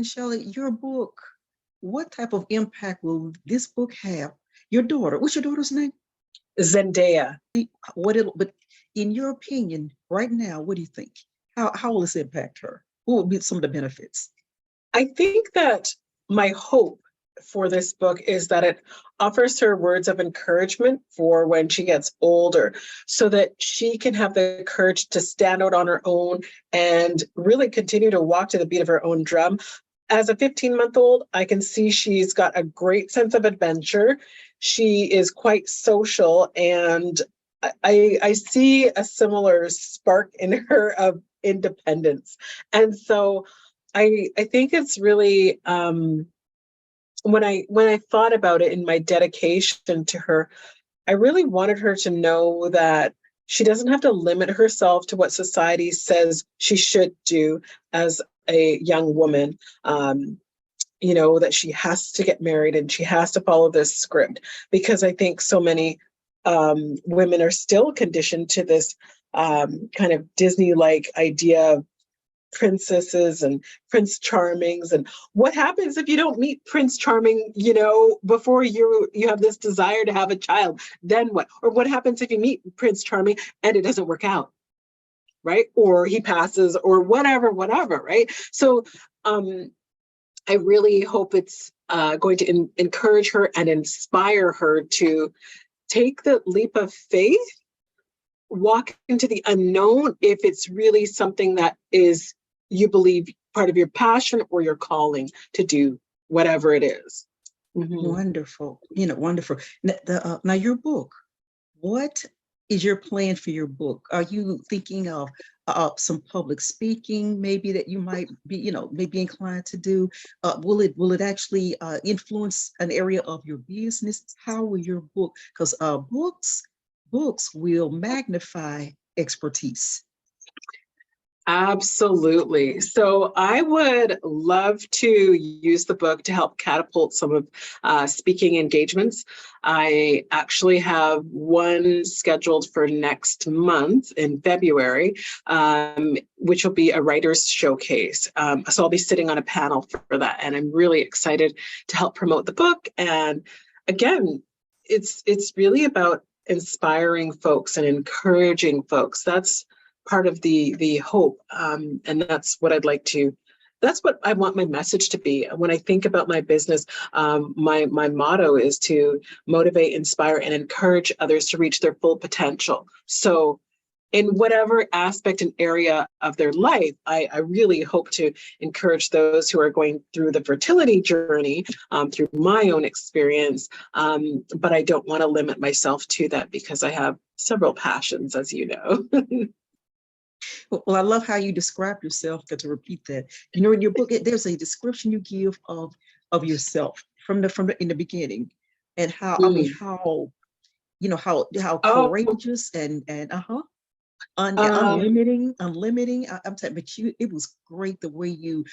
Shelley, your book, what type of impact will this book have? Your daughter, what's your daughter's name? Zendaya. But in your opinion, right now, what do you think? How will this impact her? What will be some of the benefits? I think that my hope for this book is that it offers her words of encouragement for when she gets older, so that she can have the courage to stand out on her own and really continue to walk to the beat of her own drum. As a 15-month-old, I can see she's got a great sense of adventure. She is quite social, and I see a similar spark in her of independence. And so I think it's really when I thought about it in my dedication to her, I really wanted her to know that she doesn't have to limit herself to what society says she should do as a young woman. That she has to get married and she has to follow this script, because I think so many women are still conditioned to this kind of Disney-like idea of princesses and Prince Charmings, and what happens if you don't meet Prince Charming, before you have this desire to have a child, then what? Or what happens if you meet Prince Charming and it doesn't work out, right? Or he passes, or whatever, right? So I really hope it's going to encourage her and inspire her to take the leap of faith, walk into the unknown if it's really something that is, you believe, part of your passion or your calling to do whatever it is. Mm-hmm. Wonderful. Wonderful. Now your book, what is your plan for your book? Are you thinking of some public speaking, maybe, that you might be, maybe inclined to do? Will it actually influence an area of your business? How will your book, because books will magnify expertise. Absolutely. So I would love to use the book to help catapult some of speaking engagements. I actually have one scheduled for next month in February, which will be a writer's showcase. So I'll be sitting on a panel for that, and I'm really excited to help promote the book. And again, it's really about inspiring folks and encouraging folks. That's part of the hope, and that's what I want my message to be. When I think about my business, my motto is to motivate, inspire, and encourage others to reach their full potential. So in whatever aspect and area of their life, I really hope to encourage those who are going through the fertility journey through my own experience. But I don't want to limit myself to that, because I have several passions, as you know. Well, I love how you describe yourself. Got to repeat that. In your book, there's a description you give of yourself from in the beginning, and how how courageous and unlimiting. I'm saying, but it was great the way you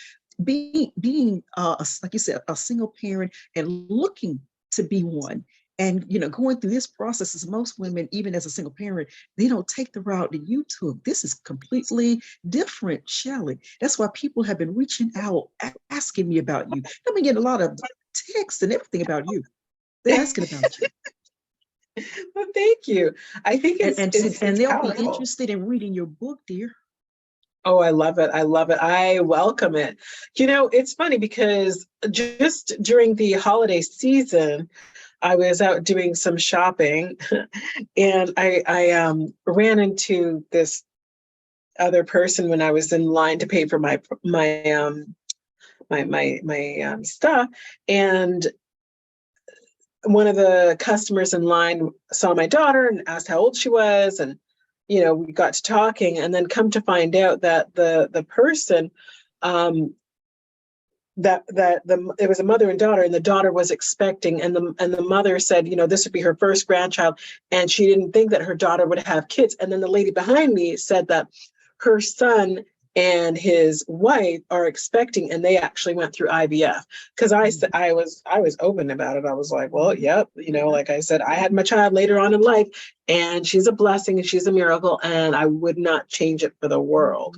being like you said, a single parent and looking to be one. And going through this process, as most women, even as a single parent, they don't take the route that you took. This is completely different, Shelley. That's why people have been reaching out, asking me about you. I've been getting a lot of texts and everything about you. They're asking about you. Well, thank you. I think it's they'll powerful. be interested in reading your book, dear. Oh, I love it. I love it. I welcome it. It's funny because just during the holiday season, I was out doing some shopping and I ran into this other person when I was in line to pay for my stuff. And one of the customers in line saw my daughter and asked how old she was. And, we got to talking, and then come to find out that the person, it was a mother and daughter, and the daughter was expecting, and the mother said, this would be her first grandchild, and she didn't think that her daughter would have kids. And then the lady behind me said that her son and his wife are expecting, and they actually went through IVF. Because I was open about it. I was like, well, yep, like I said, I had my child later on in life, and she's a blessing and she's a miracle, and I would not change it for the world.